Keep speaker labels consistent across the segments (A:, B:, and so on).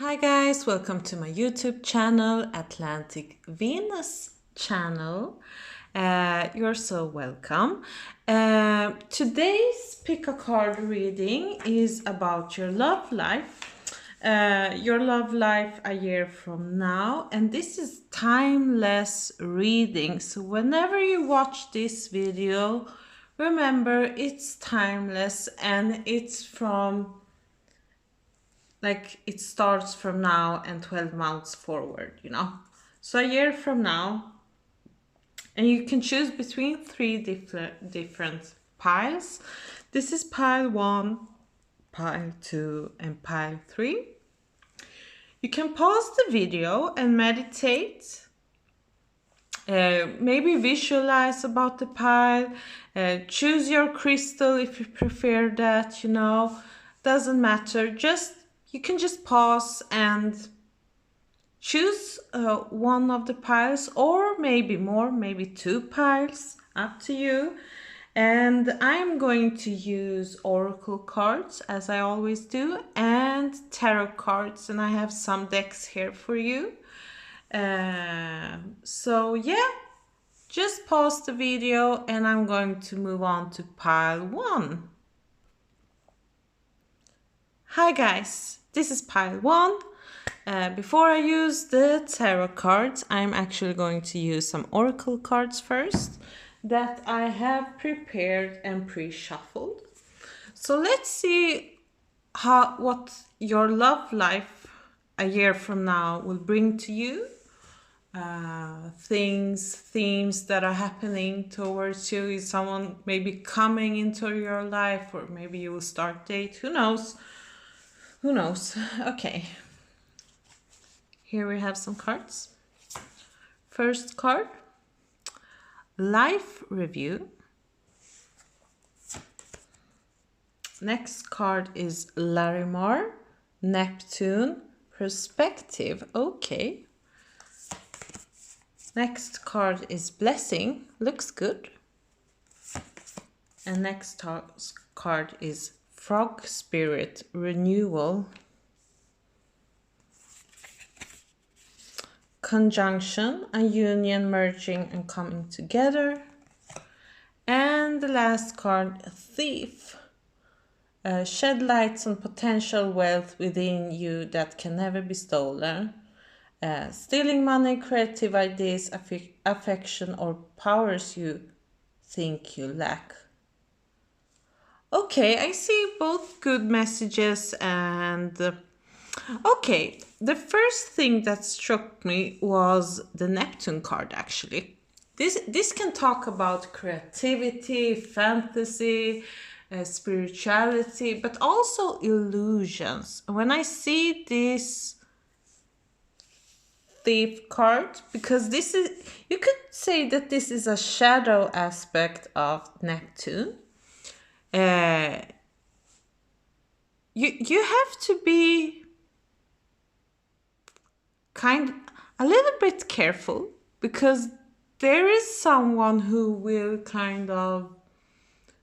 A: Hi guys, welcome to my YouTube channel, Atlantic Venus channel. You're so welcome. Today's pick a card reading is about your love life. Your love life a year from now, and this is timeless reading. So whenever you watch this video, remember it's timeless and it's from like it starts from now and 12 months forward. So a year from now, and you can choose between three different piles. This is pile 1, pile 2, and pile 3. You can pause the video and meditate. Maybe visualize about the pile. Choose your crystal if you prefer that. Doesn't matter. You can just pause and choose one of the piles, or maybe more, maybe 2 piles, up to you. And I'm going to use oracle cards as I always do, and tarot cards, and I have some decks here for you. So yeah, just pause the video and I'm going to move on to pile 1. Hi guys, this is pile 1. Before I use the tarot cards, I'm actually going to use some oracle cards first that I have prepared and pre-shuffled. So let's see what your love life a year from now will bring to you. Themes that are happening towards you. Is someone maybe coming into your life, or maybe you will start date? Who knows? Okay, here we have some cards. First card, life review. Next card is Larimar, Neptune, perspective. Okay. Next card is blessing. Looks good. And next card is frog spirit, renewal. Conjunction, a union, merging and coming together. And the last card, thief. Shed lights on potential wealth within you that can never be stolen. Stealing money, creative ideas, affection, or powers you think you lack. Okay, I see both good messages and... Okay, the first thing that struck me was the Neptune card, actually. This can talk about creativity, fantasy, spirituality, but also illusions. When I see this thief card, because you could say that this is a shadow aspect of Neptune. You have to be a little bit careful, because there is someone who will kind of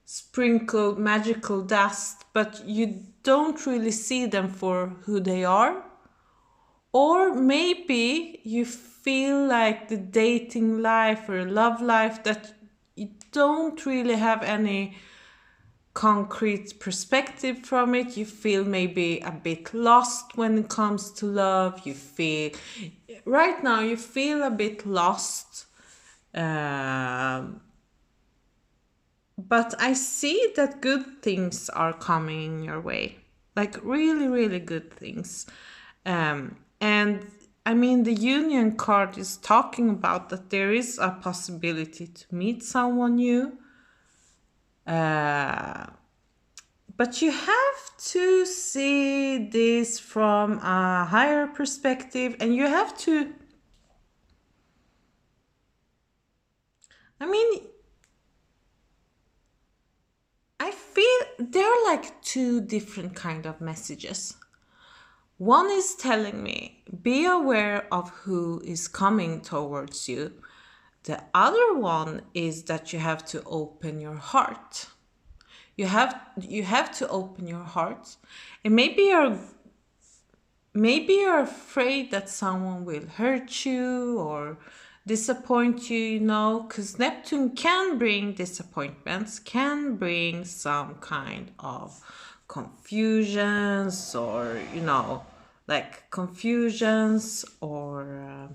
A: sprinkle magical dust, but you don't really see them for who they are. Or maybe you feel like the dating life or love life that you don't really have any concrete perspective from it. You feel maybe a bit lost when it comes to love. Right now you feel a bit lost. But I see that good things are coming your way. Like really, really good things. And I mean, the union card is talking about that there is a possibility to meet someone new. But you have to see this from a higher perspective, and you have to... I mean, I feel there are like 2 different kind of messages. One is telling me, be aware of who is coming towards you. The other one is that you have to open your heart. You have to open your heart. And maybe maybe you're afraid that someone will hurt you or disappoint you, because Neptune can bring disappointments, can bring some kind of confusions, or, like confusions or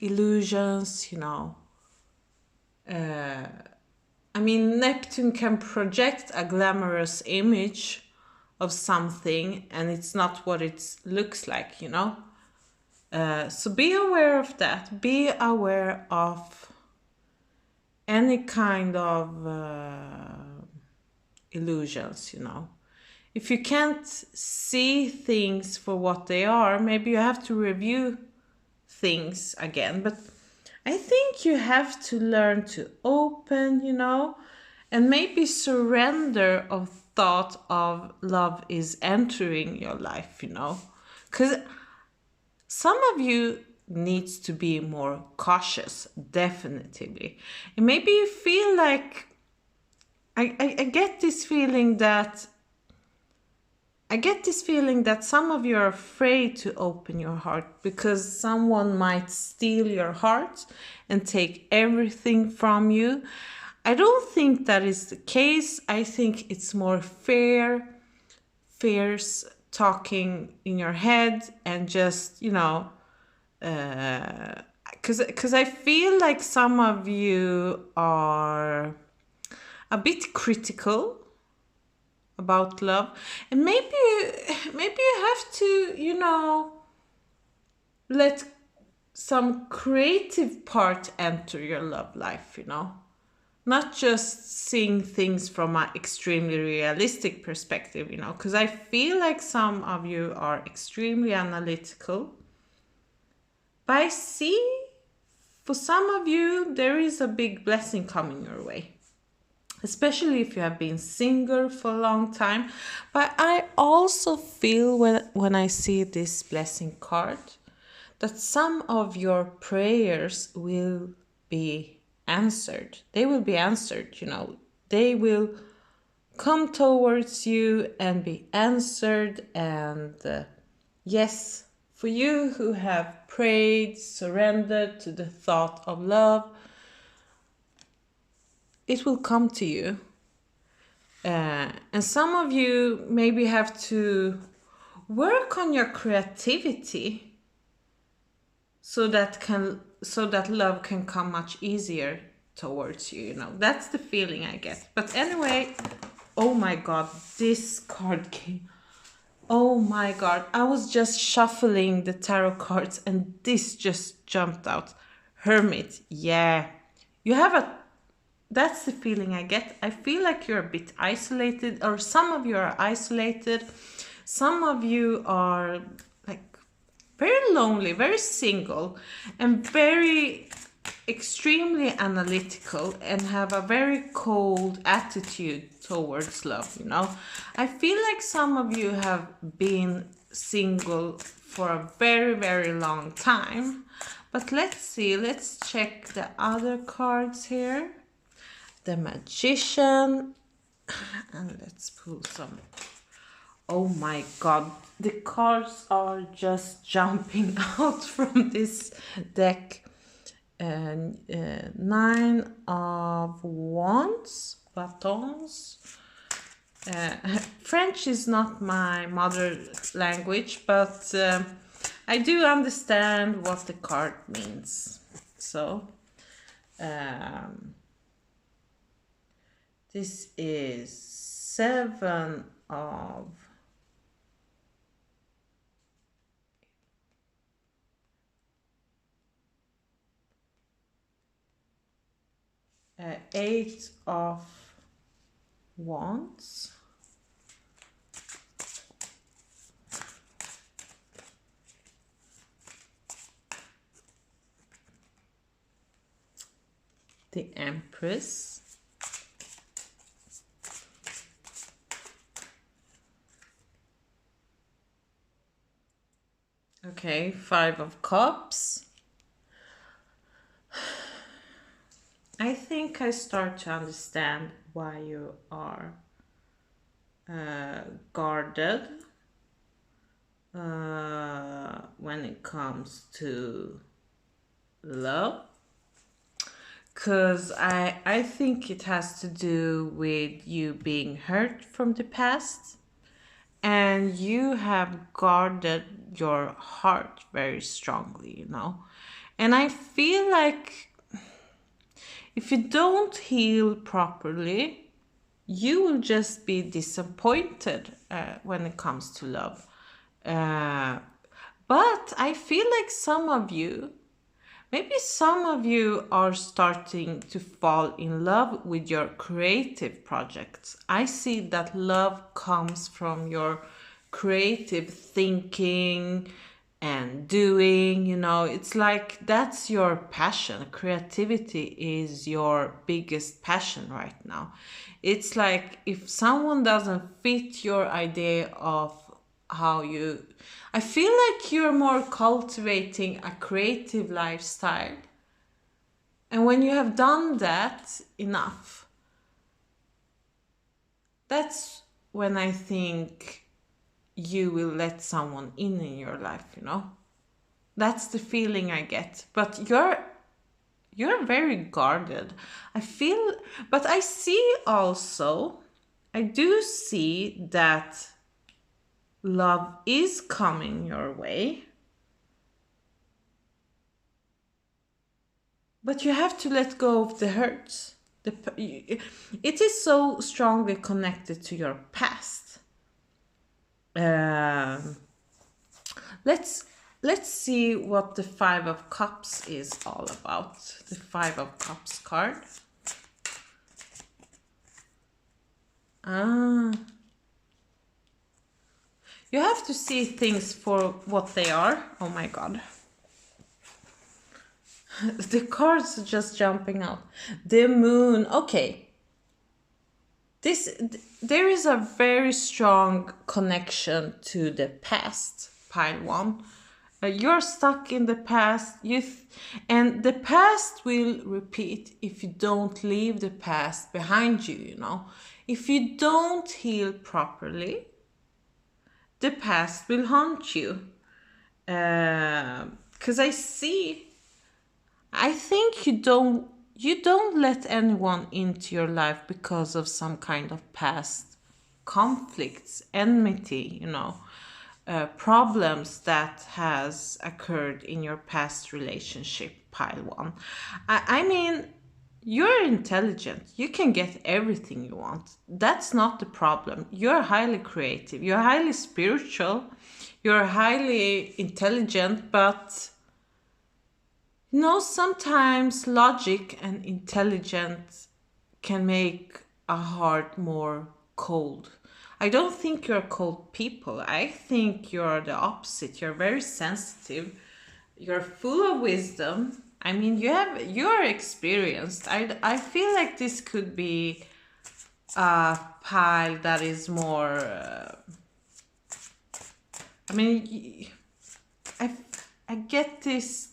A: illusions. I mean, Neptune can project a glamorous image of something and it's not what it looks like. So be aware of that. Be aware of any kind of illusions. If you can't see things for what they are, maybe you have to review things again. But I think you have to learn to open, and maybe surrender of thought of love is entering your life. Because some of you needs to be more cautious, definitely. And maybe you feel like I get this feeling that some of you are afraid to open your heart because someone might steal your heart and take everything from you. I don't think that is the case. I think it's more fears talking in your head and just, because I feel like some of you are a bit critical about love, and maybe you have to let some creative part enter your love life. Not just seeing things from an extremely realistic perspective, because I feel like some of you are extremely analytical, but I see for some of you there is a big blessing coming your way, especially if you have been single for a long time. But I also feel when I see this blessing card that some of your prayers will be answered. They will be answered. They will come towards you and be answered. And yes, for you who have prayed, surrendered to the thought of love, it will come to you. And some of you maybe have to work on your creativity so that love can come much easier towards you. That's the feeling I get. But anyway, oh my god, this card came. Oh my god, I was just shuffling the tarot cards and this just jumped out. Hermit. Yeah, you have that's the feeling I get. I feel like you're a bit isolated, or some of you are isolated. Some of you are like very lonely, very single, and very extremely analytical, and have a very cold attitude towards love. I feel like some of you have been single for a very, very long time. But let's see, let's check the other cards here. The Magician, and let's pull some. Oh my god, the cards are just jumping out from this deck. And Nine of Wands, batons. French is not my mother language, but I do understand what the card means. So this is Seven of Eight of Wands, the Empress, okay, Five of Cups. I think I start to understand why you are guarded when it comes to love, because I think it has to do with you being hurt from the past, and you have guarded your heart very strongly, you know. And I feel like if you don't heal properly, you will just be disappointed when it comes to love. Uh, but I feel like maybe some of you are starting to fall in love with your creative projects. I see that love comes from your creative thinking and doing, you know. It's like that's your passion. Creativity is your biggest passion right now. It's like if someone doesn't fit your idea of how you, I feel like you're more cultivating a creative lifestyle, and when you have done that enough, that's when I think you will let someone in your life, you know. That's the feeling I get. But you're very guarded, I feel. But I see also, I do see that love is coming your way, but you have to let go of the hurts. It is so strongly connected to your past. Um, let's let's see what the Five of Cups is all about. The Five of Cups card. Ah, you have to see things for what they are. Oh my god. The cards are just jumping out. The Moon. Okay. There is a very strong connection to the past, pile one. You're stuck in the past, and the past will repeat if you don't leave the past behind you, you know. If you don't heal properly, the past will haunt you. Because I think you don't let anyone into your life because of some kind of past conflicts, enmity, you know, problems that has occurred in your past relationship, pile one. I mean, you're intelligent. You can get everything you want. That's not the problem. You're highly creative. You're highly spiritual. You're highly intelligent, but sometimes logic and intelligence can make a heart more cold. I don't think you're cold people. I think you're the opposite. You're very sensitive. You're full of wisdom. I mean, you're experienced. I feel like this could be a pile that is more. I mean, I I get this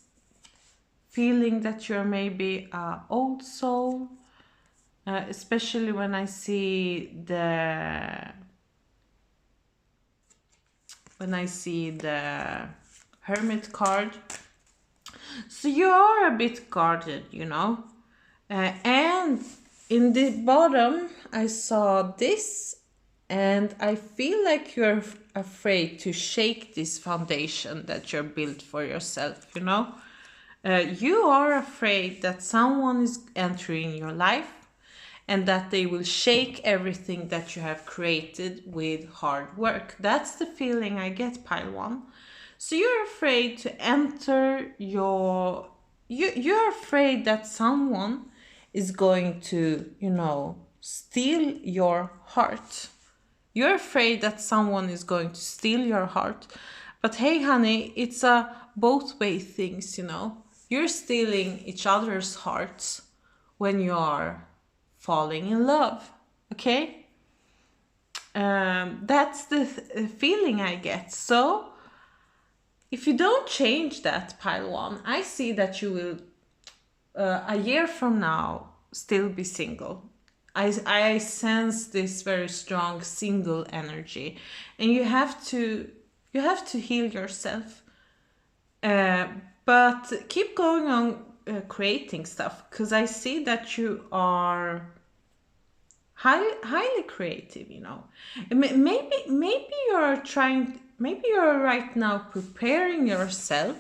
A: feeling that you're maybe a old soul, especially when I see the Hermit card. So you are a bit guarded, you know. And in the bottom, I saw this, and I feel like you're afraid to shake this foundation that you're built for yourself, you know. You are afraid that someone is entering your life and that they will shake everything that you have created with hard work. That's the feeling I get, pile one. So you're afraid to enter you're afraid that someone is going to, steal your heart. You're afraid that someone is going to steal your heart. But hey, honey, it's a both way things, you know. You're stealing each other's hearts when you are falling in love, okay? That's the feeling I get. So if you don't change that, pile one, I see that you will, a year from now, still be single. I sense this very strong single energy, and you have to heal yourself. Uh, but keep going on creating stuff, because I see that you are highly creative, you know. Maybe you're trying, maybe you're right now preparing yourself.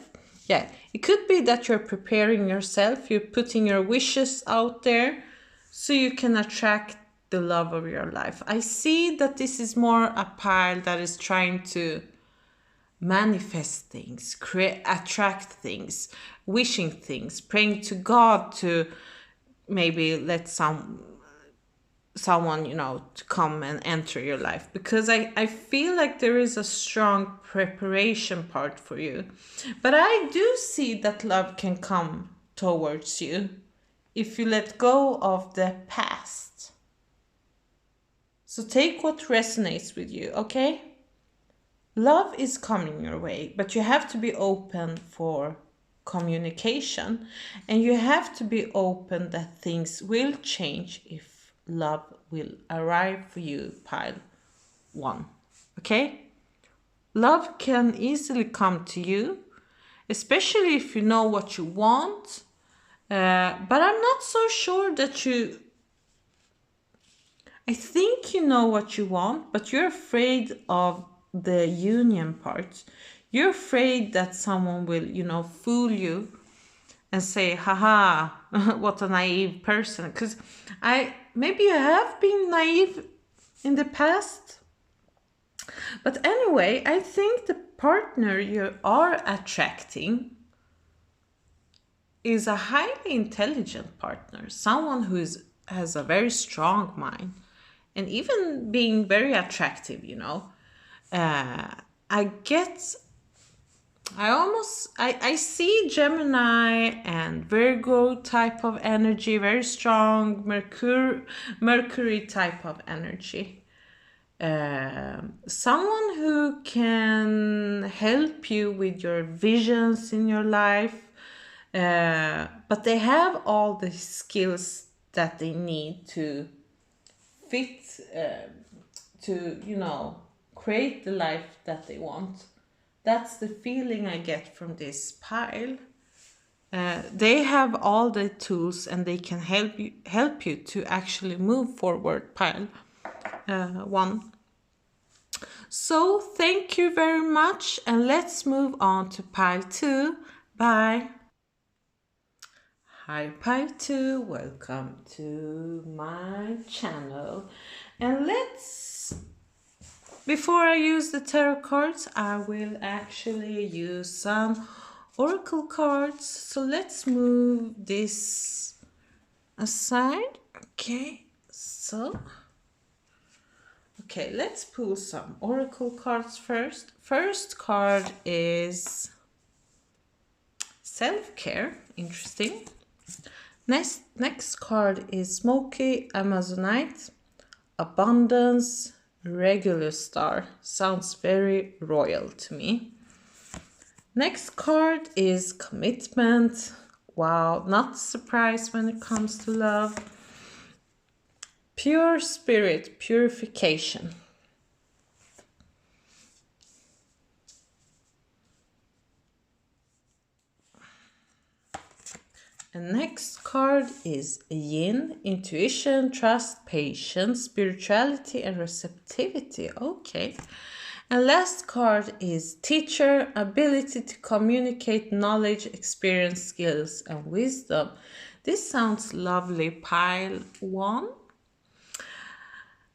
A: Yeah, it could be that you're preparing yourself, you're putting your wishes out there so you can attract the love of your life. I see that this is more a pile that is trying to manifest things, create, attract things, wishing things, praying to God to maybe let someone, you know, to come and enter your life, because I feel like there is a strong preparation part for you. But I do see that love can come towards you if you let go of the past. So take what resonates with you, okay? Love is coming your way, but you have to be open for communication, and you have to be open that things will change if love will arrive for you, pile one. Okay? Love can easily come to you, especially if you know what you want. But I'm not so sure that you. I think you know what you want, but you're afraid of the union part. You're afraid that someone will, you know, fool you and say, haha, what a naive person. Because maybe you have been naive in the past. But anyway, I think the partner you are attracting is a highly intelligent partner, someone has a very strong mind, and even being very attractive, you know. I get, I see Gemini and Virgo type of energy, very strong Mercury type of energy. Someone who can help you with your visions in your life, but they have all the skills that they need to fit, to, you know, create the life that they want. That's the feeling I get from this pile. They have all the tools and they can help you to actually move forward, pile one. So thank you very much, and let's move on to pile two. Bye. Hi pile two, welcome to my channel. And before I use the tarot cards, I will actually use some oracle cards. So let's move this aside. Okay, okay, let's pull some oracle cards first. First card is self-care, interesting. Next card is Smoky Amazonite, abundance, regular star. Sounds very royal to me. Next card is commitment. Wow, not surprised when it comes to love. Pure spirit, purification. And next card is Yin, intuition, trust, patience, spirituality, and receptivity. Okay. And last card is teacher, ability to communicate knowledge, experience, skills, and wisdom. This sounds lovely, pile one.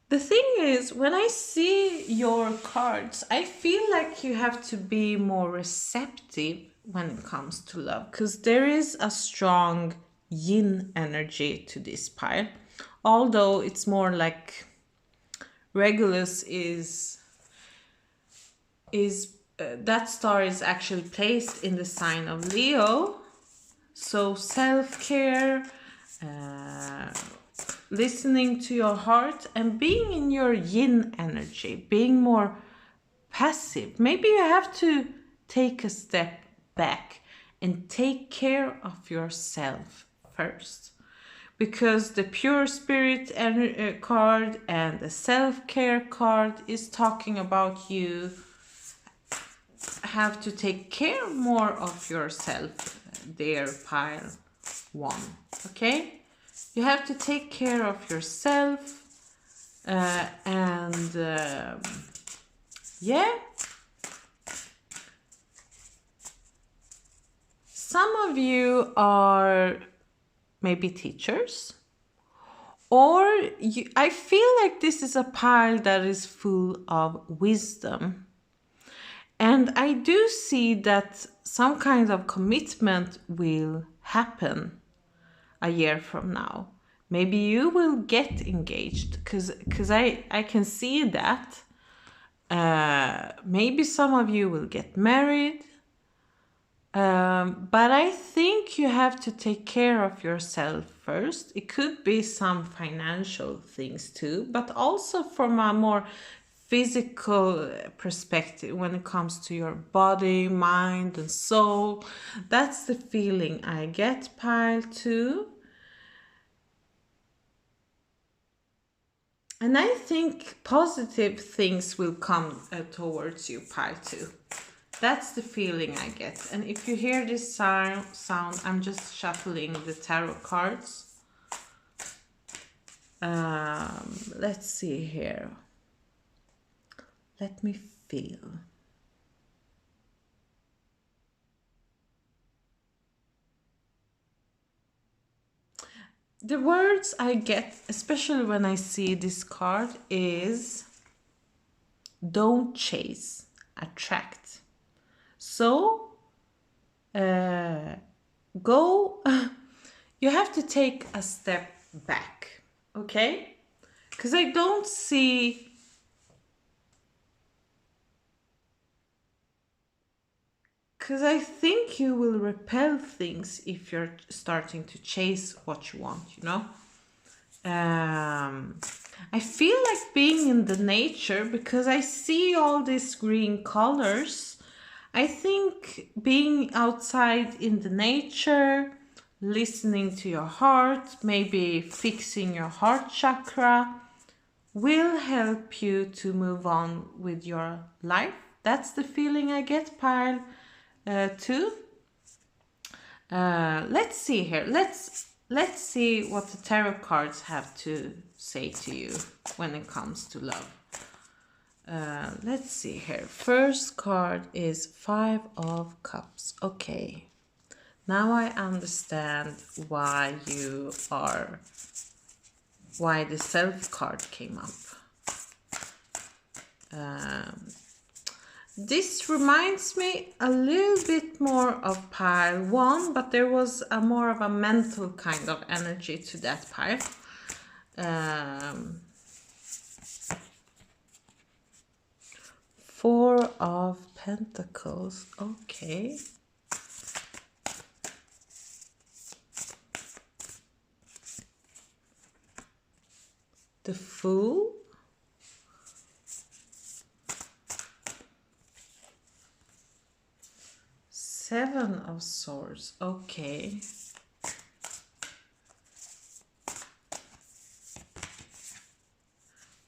A: The thing is, when I see your cards, I feel like you have to be more receptive when it comes to love, because there is a strong yin energy to this pile, although it's more like Regulus is that star is actually placed in the sign of Leo. So self-care, listening to your heart, and being in your yin energy, being more passive. Maybe you have to take a step back and take care of yourself first. because the pure spirit card and the self-care card is talking about you have to take care more of yourself, dear pile 1. Okay, you have to take care of yourself, and yeah, some of you are maybe teachers, or I feel like this is a pile that is full of wisdom. And I do see that some kind of commitment will happen a year from now. Maybe you will get engaged, because I can see that. Maybe some of you will get married. But I think you have to take care of yourself first. It could be some financial things too, but also from a more physical perspective when it comes to your body, mind, and soul. That's the feeling I get, pile 2. And I think positive things will come towards you, pile 2. That's the feeling I get. And if you hear this sound, I'm just shuffling the tarot cards. Let's see here. Let me feel. The words I get, especially when I see this card, is don't chase, attract. So, go, you have to take a step back, okay? Because I don't see, because I think you will repel things if you're starting to chase what you want, you know? I feel like being in the nature, because I see all these green colors. I think being outside in the nature, listening to your heart, maybe fixing your heart chakra, will help you to move on with your life. That's the feeling I get, pile 2. Let's see here. Let's see what the tarot cards have to say to you when it comes to love. Let's see here. First card is 5 of Cups. Okay. Now I understand why the Self card came up. This reminds me a little bit more of pile 1, but there was more of a mental kind of energy to that pile. 4 of Pentacles. Okay. The Fool. Seven of Swords. Okay.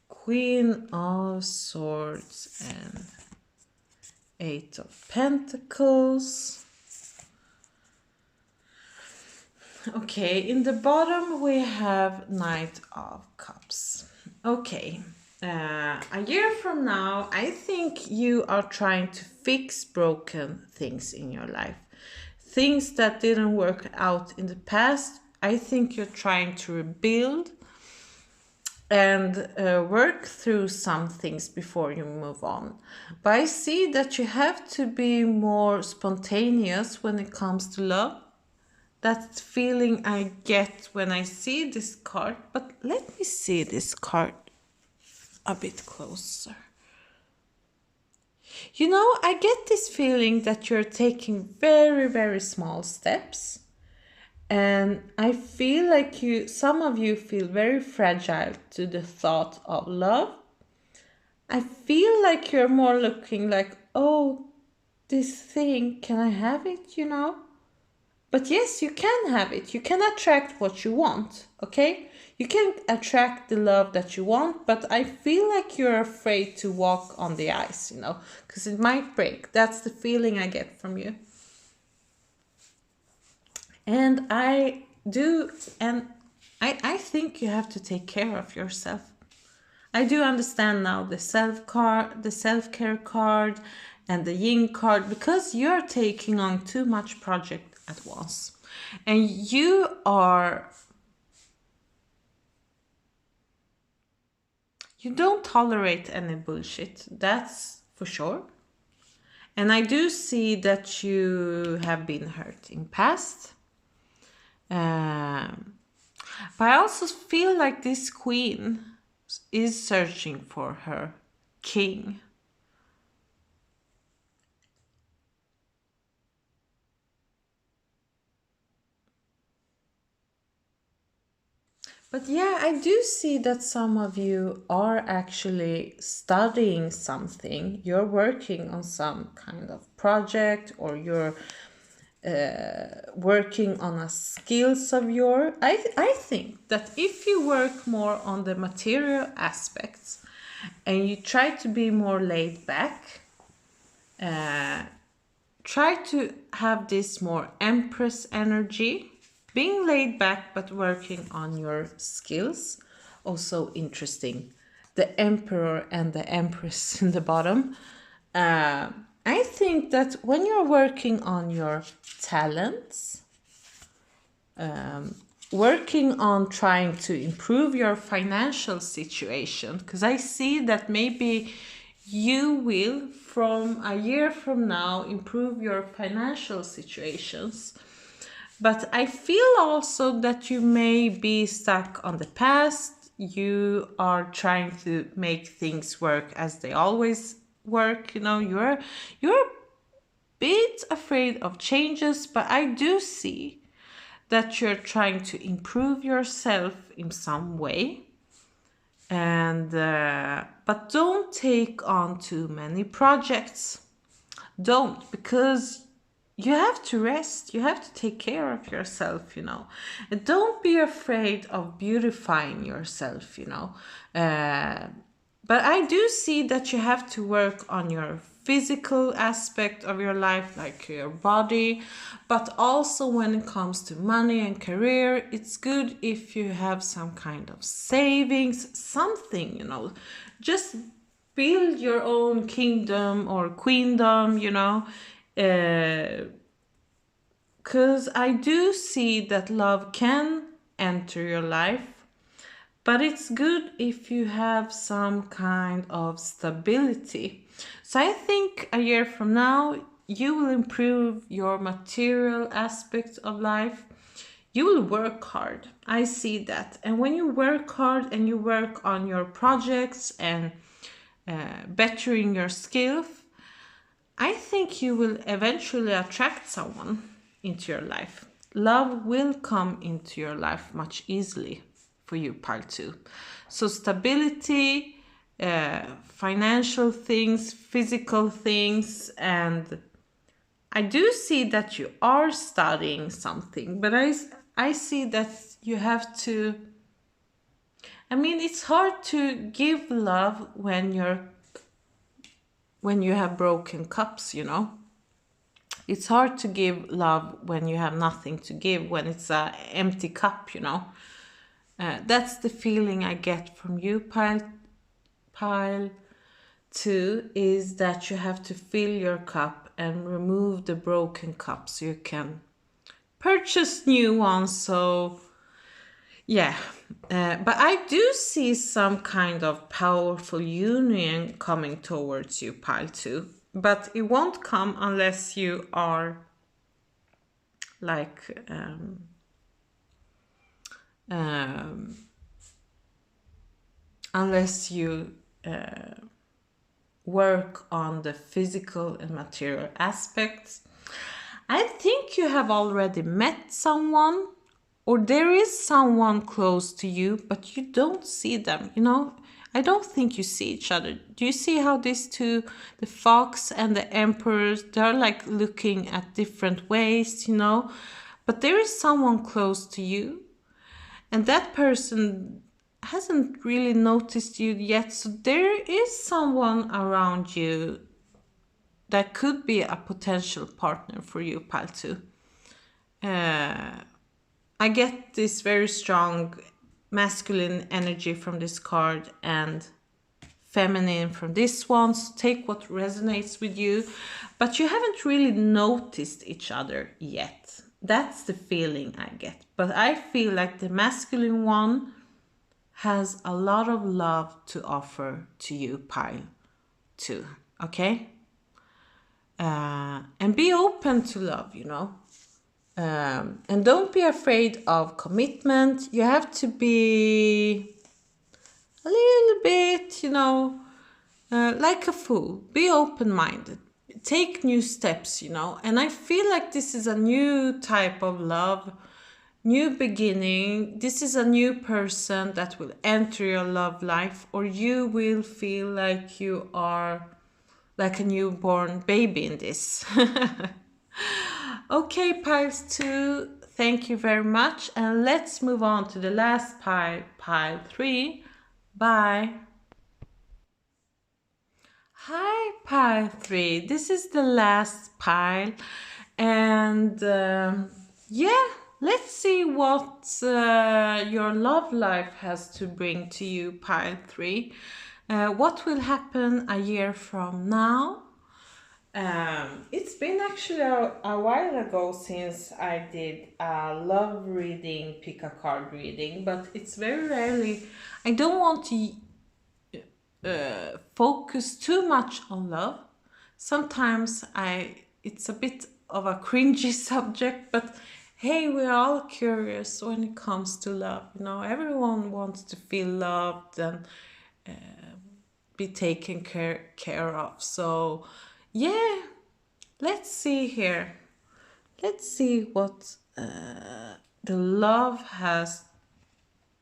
A: Queen of Swords and 8 of Pentacles. Okay, in the bottom we have Knight of Cups. Okay, a year from now, I think you are trying to fix broken things in your life. Things that didn't work out in the past, I think you're trying to rebuild and work through some things before you move on. But I see that you have to be more spontaneous when it comes to love. That's the feeling I get when I see this card. But let me see this card a bit closer. You know, I get this feeling that you're taking very, very small steps. And I feel like some of you feel very fragile to the thought of love. I feel like you're more looking like, oh, this thing, can I have it, you know? But yes, you can have it. You can attract what you want, okay? You can attract the love that you want, but I feel like you're afraid to walk on the ice, because it might break. That's the feeling I get from you. And I think you have to take care of yourself. I do understand now the self-care card and the yin card, because you're taking on too much project at once. And you don't tolerate any bullshit. That's for sure. And I do see that you have been hurt in past. But I also feel like this queen is searching for her king. But yeah, I do see that some of you are actually studying something. You're working on some kind of project, or you're working on a skills of your. I think that if you work more on the material aspects and you try to be more laid back, try to have this more empress energy, being laid back but working on your skills. Also interesting, the emperor and the empress in the bottom. I think that when you're working on your talents, working on trying to improve your financial situation, because I see that maybe you will, from a year from now, improve your financial situations. But I feel also that you may be stuck on the past. You are trying to make things work as they always work. You're a bit afraid of changes, but I do see that you're trying to improve yourself in some way. And but don't take on too many projects. Don't, because you have to rest. You have to take care of yourself. And don't be afraid of beautifying yourself. But I do see that you have to work on your physical aspect of your life, like your body, but also when it comes to money and career, it's good if you have some kind of savings, something. Just build your own kingdom or queendom. Because I do see that love can enter your life, but it's good if you have some kind of stability. So I think a year from now, you will improve your material aspects of life. You will work hard. I see that. And when you work hard and you work on your projects and bettering your skills, I think you will eventually attract someone into your life. Love will come into your life much easily for you, part 2. So stability, financial things, physical things, and I do see that you are studying something, but I see that you have to. I mean, it's hard to give love when you have broken cups. It's hard to give love when you have nothing to give, when it's an empty cup. That's the feeling I get from you, pile 2, is that you have to fill your cup and remove the broken cup so you can purchase new ones. So yeah, but I do see some kind of powerful union coming towards you, pile 2, but it won't come unless you are like unless you work on the physical and material aspects. I think you have already met someone, or there is someone close to you, but you don't see them. I don't think you see each other. Do you see how these two, the fox and the emperor, they're like looking at different ways, but there is someone close to you, and that person hasn't really noticed you yet. So there is someone around you that could be a potential partner for you, pile 2. I get this very strong masculine energy from this card and feminine from this one. So take what resonates with you, but you haven't really noticed each other yet. That's the feeling I get. But I feel like the masculine one has a lot of love to offer to you, pile 2. Okay? And be open to love, you know. And don't be afraid of commitment. You have to be a little bit, you know, like a fool. Be open-minded. Take new steps, you know. And I feel like this is a new type of love, new beginning. This is a new person that will enter your love life, or you will feel like you are like a newborn baby in this. Okay, piles 2, thank you very much. And let's move on to the last pile, pile 3. Bye. Hi, pile 3. This is the last pile. And yeah, let's see what your love life has to bring to you, pile 3. What will happen a year from now? It's been actually a while ago since I did a love reading, pick a card reading, but it's very rarely. I don't want to focus too much on love. Sometimes it's a bit of a cringy subject, but hey, we're all curious when it comes to love. You know, everyone wants to feel loved and be taken care of. So yeah, let's see here. Let's see what the love has.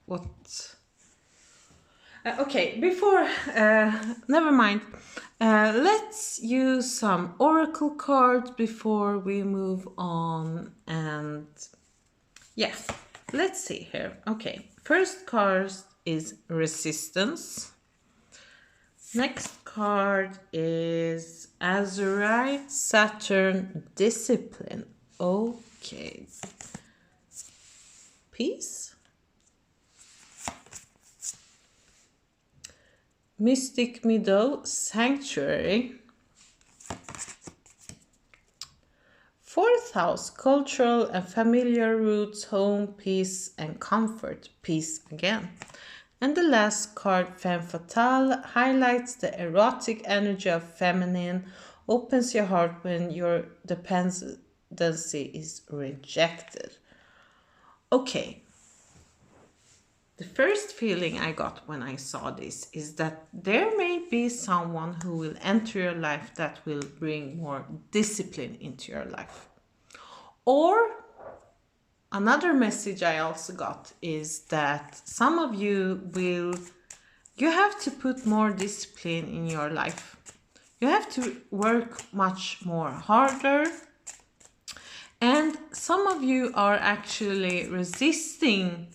A: What? Okay, before, never mind. Let's use some oracle cards before we move on. And yeah, let's see here. Okay, first card is resistance. Next card is Azurite, Saturn, discipline. Okay. Peace. Mystic Meadow, sanctuary. Fourth house, cultural and familiar roots, home, peace and comfort. Peace again. And the last card, Femme Fatale, highlights the erotic energy of feminine, opens your heart when your dependency is rejected. Okay. The first feeling I got when I saw this is that there may be someone who will enter your life that will bring more discipline into your life. Or another message I also got is that some of you have to put more discipline in your life. You have to work much more harder. And some of you are actually resisting.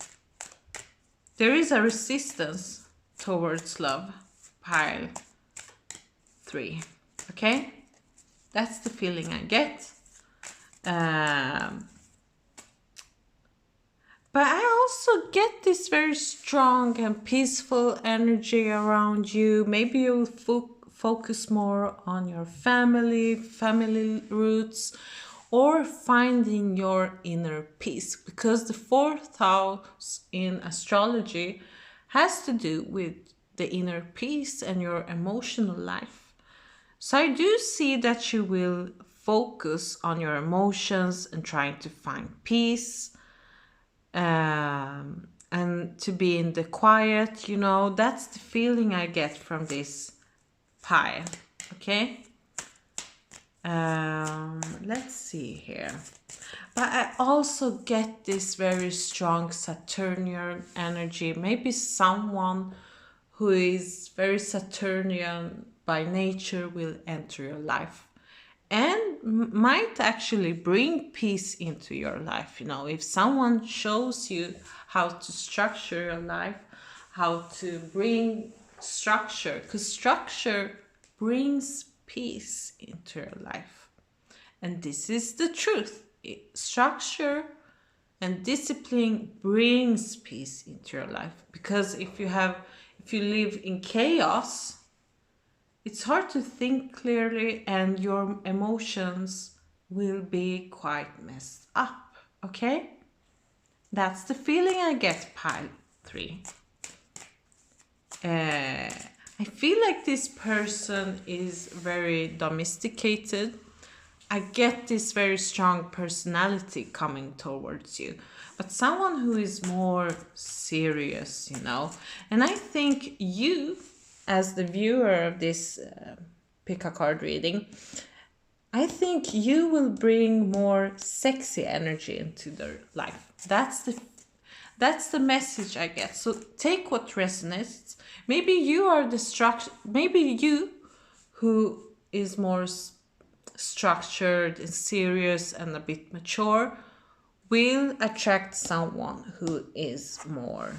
A: There is a resistance towards love, pile 3. Okay? That's the feeling I get. But I also get this very strong and peaceful energy around you. Maybe you'll focus more on your family roots, or finding your inner peace, because the fourth house in astrology has to do with the inner peace and your emotional life. So I do see that you will focus on your emotions and trying to find peace. And to be in the quiet, you know, that's the feeling I get from this pile. Okay, let's see here. But I also get this very strong Saturnian energy. Maybe someone who is very Saturnian by nature will enter your life. and might actually bring peace into your life. If someone shows you how to structure your life, how to bring structure, because structure brings peace into your life. And this is the truth. Structure and discipline brings peace into your life, because if you live in chaos, it's hard to think clearly and your emotions will be quite messed up. Okay? That's the feeling I get, pile 3. I feel like this person is very domesticated. I get this very strong personality coming towards you, but someone who is more serious, And I think you, as the viewer of this pick a card reading, I think you will bring more sexy energy into their life. That's the message I get. So take what resonates. Maybe you are the structure. Maybe you, who is more structured and serious and a bit mature, will attract someone who is more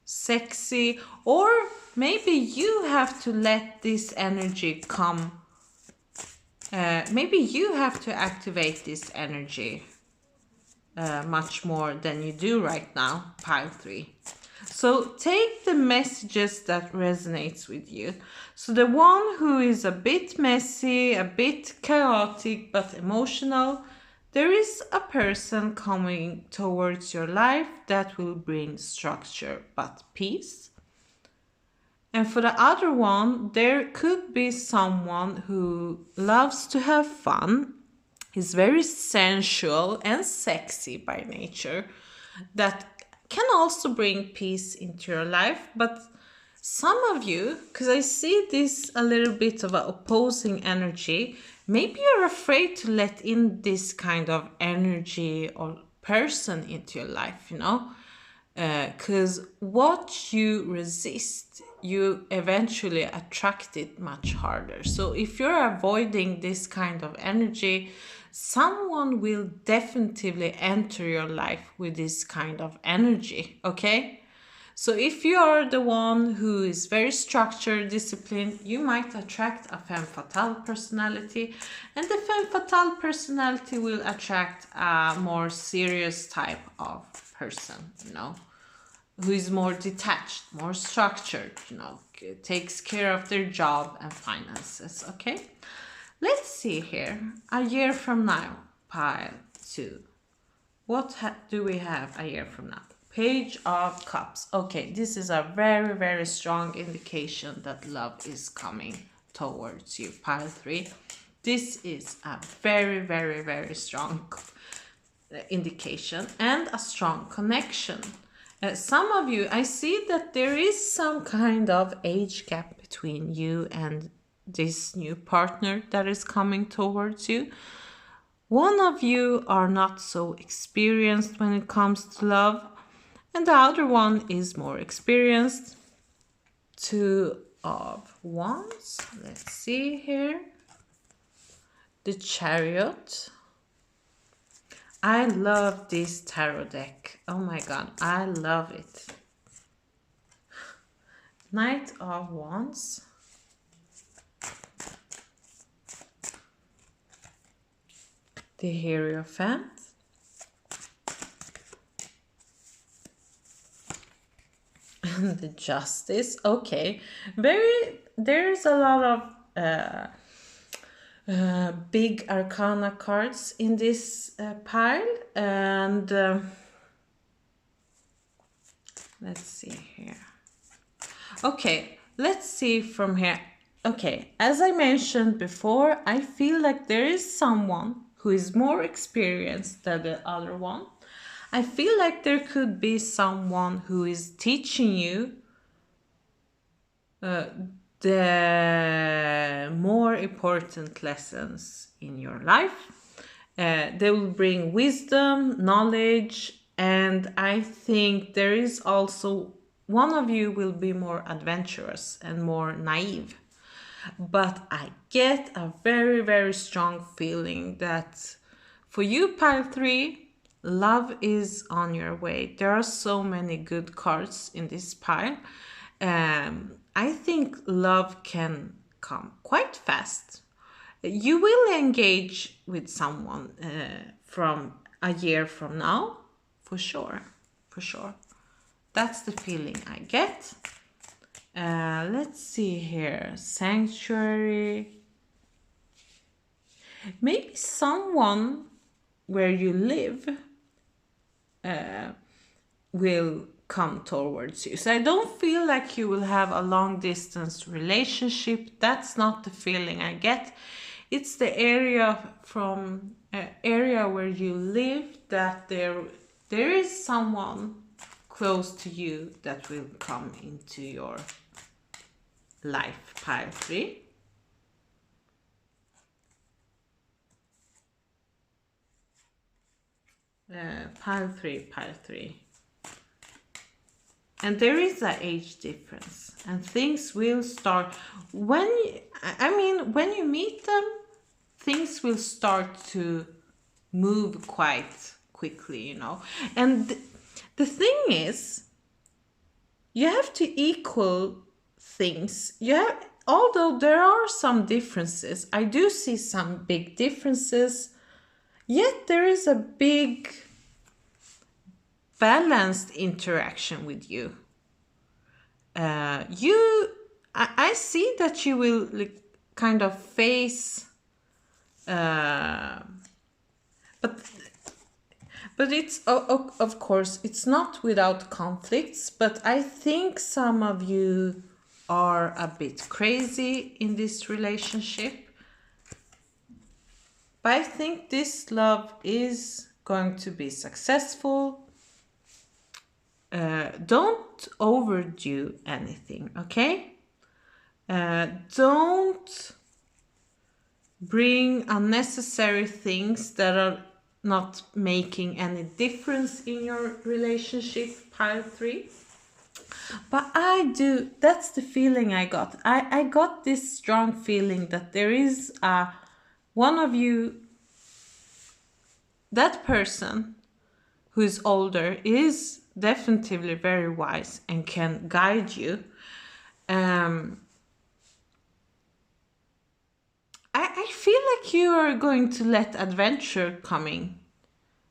A: sexy, or maybe you have to let this energy come. Maybe you have to activate this energy much more than you do right now, pile 3. So take the messages that resonates with you. So the one who is a bit messy, a bit chaotic, but emotional, there is a person coming towards your life that will bring structure but peace. And for the other one, there could be someone who loves to have fun, is very sensual and sexy by nature, that can also bring peace into your life. But some of you, because I see this a little bit of an opposing energy, maybe you're afraid to let in this kind of energy or person into your life, because what you resist, you eventually attract it much harder. So if you're avoiding this kind of energy, someone will definitively enter your life with this kind of energy, okay? So if you are the one who is very structured, disciplined, you might attract a femme fatale personality, and the femme fatale personality will attract a more serious type of person, who is more detached, more structured, takes care of their job and finances, okay? Let's see here. A year from now, pile 2. What do we have a year from now? Page of Cups. Okay, this is a very, very strong indication that love is coming towards you, pile 3. This is a very, very, very strong indication and a strong connection. Some of you, I see that there is some kind of age gap between you and this new partner that is coming towards you. One of you are not so experienced when it comes to love, and the other one is more experienced. 2 of Wands. Let's see here. The Chariot. I love this tarot deck. Oh my god, I love it. Knight of Wands. The Hierophant. And the Justice. Okay, there's a lot of big arcana cards in this pile, and let's see here. Okay, let's see from here. Okay, as I mentioned before, I feel like there is someone who is more experienced than the other one. I feel like there could be someone who is teaching you the more important lessons in your life. They will bring wisdom, knowledge, and I think there is also one of you will be more adventurous and more naive. But I get a very, very strong feeling that for you, pile three, love is on your way. There are so many good cards in this pile. I think love can come quite fast. You will engage with someone from a year from now, for sure, for sure. That's the feeling I get. Let's see here. Sanctuary. Maybe someone where you live will come towards you. So I don't feel like you will have a long distance relationship. That's not the feeling I get. It's the area where you live, that there is someone close to you that will come into your life, pile three. Pile three. And there is an age difference, and things will start when when you meet them, things will start to move quite quickly, you know. And the thing is, you have to equal things. Although there are some differences, I do see some big differences, yet there is a big balanced interaction with you. I see that you will like, kind of face, but it's of course it's not without conflicts. But I think some of you are a bit crazy in this relationship. But I think this love is going to be successful. Don't overdo anything, okay? Don't bring unnecessary things that are not making any difference in your relationship, pile three. But that's the feeling I got. I got this strong feeling that there is one of you, that person who is older, is definitely very wise and can guide you. I feel like you are going to let adventure coming.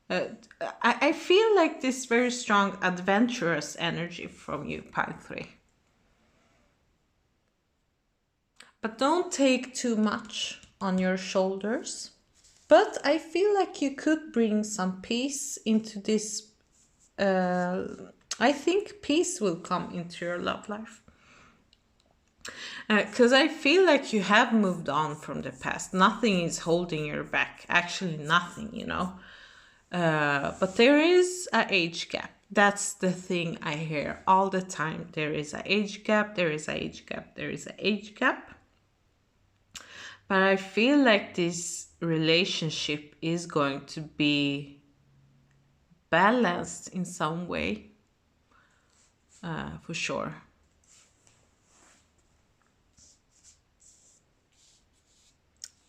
A: I feel like this very strong adventurous energy from you, pile three. But don't take too much on your shoulders. But I feel like you could bring some peace into this. I think peace will come into your love life. Because I feel like you have moved on from the past. Nothing is holding you back. Actually, nothing, you know. But there is an age gap. That's the thing I hear all the time. There is an age gap. There is an age gap. There is an age gap. But I feel like this relationship is going to be balanced in some way, for sure.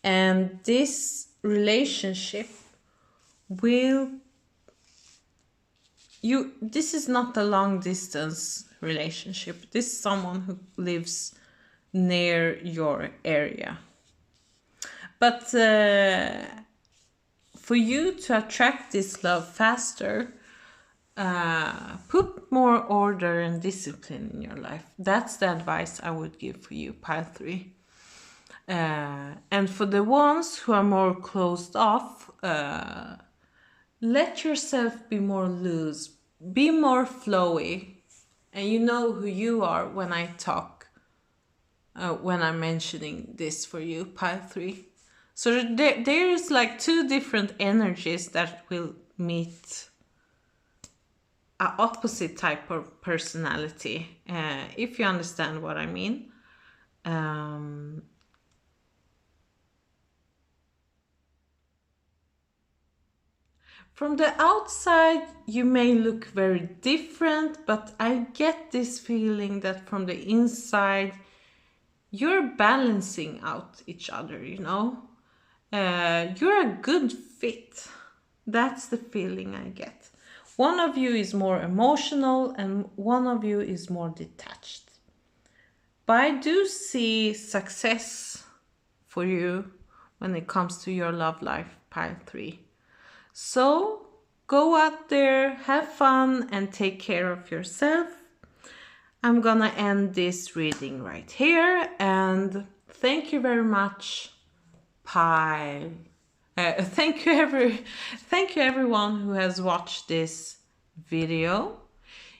A: And this relationship this is not a long distance relationship. This is someone who lives near your area. But for you to attract this love faster, put more order and discipline in your life. That's the advice I would give for you, pile three. And for the ones who are more closed off, let yourself be more loose, be more flowy. And you know who you are when I talk, when I'm mentioning this for you, pile three. So there's like two different energies that will meet an opposite type of personality, if you understand what I mean. From the outside, you may look very different, but I get this feeling that from the inside, you're balancing out each other, you know. You're a good fit. That's the feeling I get. One of you is more emotional and one of you is more detached. But I do see success for you when it comes to your love life, pile 3. So go out there, have fun, and take care of yourself. I'm gonna end this reading right here, and thank you very much, pile. Thank you everyone who has watched this video.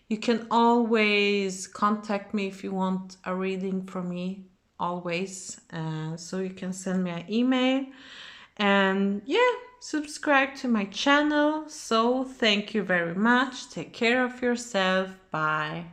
A: You can always contact me if you want a reading from me, always. So you can send me an email, and yeah, subscribe to my channel. So thank you very much. Take care of yourself. Bye.